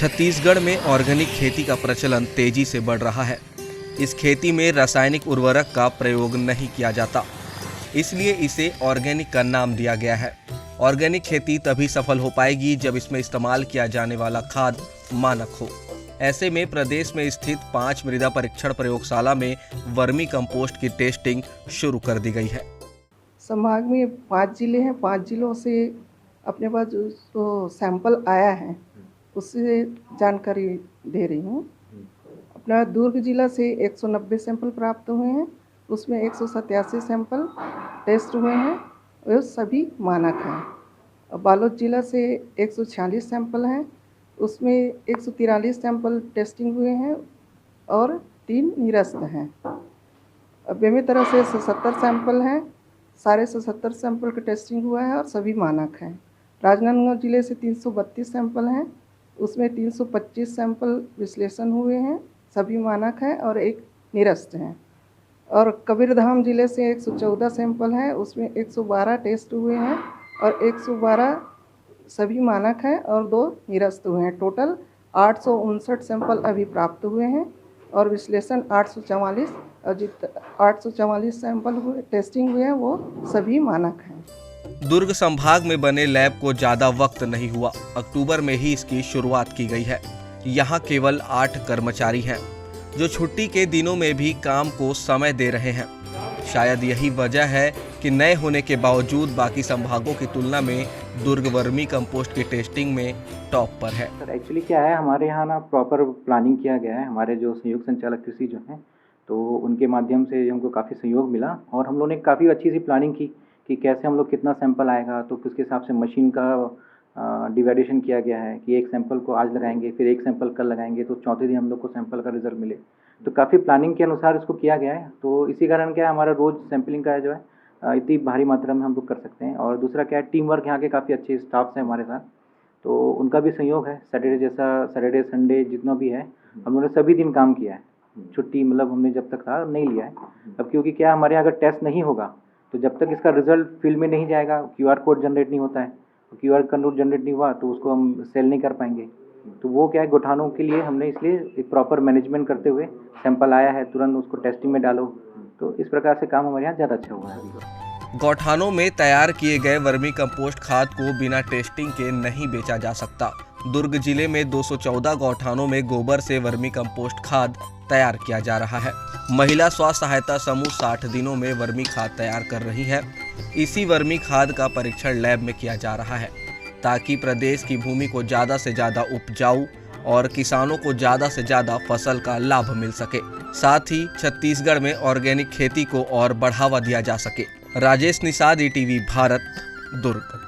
छत्तीसगढ़ में ऑर्गेनिक खेती का प्रचलन तेजी से बढ़ रहा है। इस खेती में रासायनिक उर्वरक का प्रयोग नहीं किया जाता, इसलिए इसे ऑर्गेनिक का नाम दिया गया है। ऑर्गेनिक खेती तभी सफल हो पाएगी जब इसमें इस्तेमाल किया जाने वाला खाद मानक हो। ऐसे में प्रदेश में स्थित 5 मृदा परीक्षण प्रयोगशाला में वर्मी कंपोस्ट की टेस्टिंग शुरू कर दी गई है। संभाग में 5 जिले हैं। 5 जिलों से अपने पास जो सैंपल आया है उससे जानकारी दे रही हूँ। अपना दुर्ग जिला से 190 सैंपल प्राप्त हुए हैं, उसमें 187 सैंपल टेस्ट हुए हैं, वे सभी मानक हैं। बालोद जिला से 146 सैंपल हैं, उसमें 143 सैंपल टेस्टिंग हुए हैं और 3 निरस्त हैं। बेमेतरा से 77 सैंपल हैं, सारे 77 सैंपल का टेस्टिंग हुआ है और सभी मानक हैं। राजनांदगांव जिले से 332 सैंपल हैं, उसमें 325 सैंपल विश्लेषण हुए हैं, सभी मानक हैं और 1 निरस्त हैं। और कबीरधाम जिले से 114 सैंपल हैं, उसमें 112 टेस्ट हुए हैं और 112 सभी मानक हैं और 2 निरस्त हुए हैं। टोटल 859 सैंपल अभी प्राप्त हुए हैं और विश्लेषण 844 और 844 सैंपल हुए टेस्टिंग हुए हैं, वो सभी मानक हैं। दुर्ग संभाग में बने लैब को ज़्यादा वक्त नहीं हुआ, अक्टूबर में ही इसकी शुरुआत की गई है। यहाँ केवल 8 कर्मचारी हैं जो छुट्टी के दिनों में भी काम को समय दे रहे हैं। शायद यही वजह है कि नए होने के बावजूद बाकी संभागों की तुलना में दुर्ग वर्मी कंपोस्ट की टेस्टिंग में टॉप पर है। सर एक्चुअली क्या है, हमारे यहाँ ना प्रॉपर प्लानिंग किया गया है। हमारे जो संयुक्त संचालक कृषि जो हैं, तो उनके माध्यम से हमको काफ़ी सहयोग मिला और हम लोगों ने काफ़ी अच्छी सी प्लानिंग की कि कैसे हम लोग कितना सैंपल आएगा, तो उसके हिसाब से मशीन का डिवाइडेशन किया गया है कि एक सैंपल को आज लगाएंगे, फिर एक सैंपल कल लगाएंगे, तो चौथे दिन हम लोग को सैंपल का रिजल्ट मिले। तो काफ़ी प्लानिंग के अनुसार इसको किया गया है। तो इसी कारण क्या है, हमारा रोज़ सैंपलिंग का जो है इतनी भारी मात्रा में हम लोग कर सकते हैं। और दूसरा क्या है, टीम वर्क यहाँ के काफ़ी अच्छे स्टाफ्स हैं हमारे साथ, तो उनका भी सहयोग है। सैटरडे संडे जितना भी है, हम लोगों ने सभी दिन काम किया है। छुट्टी मतलब हमने जब तक था नहीं लिया है। अब क्योंकि क्या हमारे यहाँ अगर टेस्ट नहीं होगा तो जब तक इसका रिजल्ट फील्ड में नहीं जाएगा, QR कोड जनरेट नहीं होता है, QR कोड जनरेट नहीं हुआ तो उसको हम सेल नहीं कर पाएंगे। तो वो क्या है, गौठानों के लिए हमने इसलिए एक प्रॉपर मैनेजमेंट करते हुए सैंपल आया है तुरंत उसको टेस्टिंग में डालो, तो इस प्रकार से काम हमारे यहाँ ज़्यादा अच्छा हुआ है। गौठानों में तैयार किए गए वर्मी कंपोस्ट खाद को बिना टेस्टिंग के नहीं बेचा जा सकता। दुर्ग जिले में 214 गौठानों में गोबर से वर्मी कंपोस्ट खाद तैयार किया जा रहा है। महिला स्वास्थ्य सहायता समूह 60 दिनों में वर्मी खाद तैयार कर रही है। इसी वर्मी खाद का परीक्षण लैब में किया जा रहा है ताकि प्रदेश की भूमि को ज़्यादा से ज़्यादा उपजाऊ और किसानों को ज़्यादा से ज़्यादा फसल का लाभ मिल सके। साथ ही छत्तीसगढ़ में ऑर्गेनिक खेती को और बढ़ावा दिया जा सके। राजेश निषाद, ETV भारत, दुर्ग।